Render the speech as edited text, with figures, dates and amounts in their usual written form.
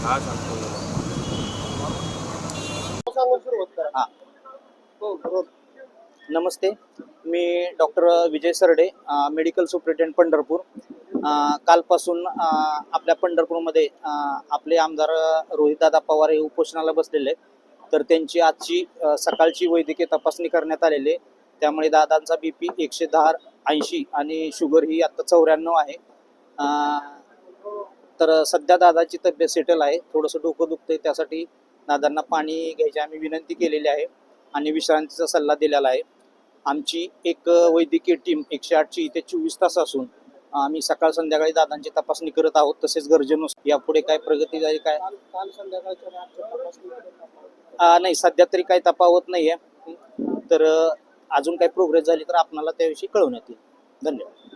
हा सांगतो. हा. नमस्ते, मी डॉक्टर विजय सरडे, मेडिकल सुप्रिटेंडेंट पंढरपूर. कालपासून आपल्या पंढरपूरमध्ये आपले आमदार रोहितदादा पवार हे उपोषणाला बसलेले आहेत. तर त्यांची आजची सकाळची वैद्यकीय तपासणी करण्यात आलेली आहे. त्यामुळे दादांचा BP 110/80 आणि शुगर ही आता 94 आहे. तर सध्या दादाची तब्येत सेटल आहे. थोडंसं डोकं दुखतंय, त्यासाठी दादांना पाणी घ्यायची आम्ही विनंती केलेली आहे आणि विश्रांतीचा सल्ला दिलेला आहे. आमची एक वैद्यकीय टीम 108ची इथे 24 तास असून आम्ही सकाळ संध्याकाळी दादांची तपासणी करत आहोत. तसेच गरजेनुसार यापुढे काय प्रगती झाली काय नाही, सध्या तरी काही तफावत नाही आहे. तर अजून काही प्रोग्रेस झाली तर आपणाला त्याविषयी कळवण्यात येईल. धन्यवाद.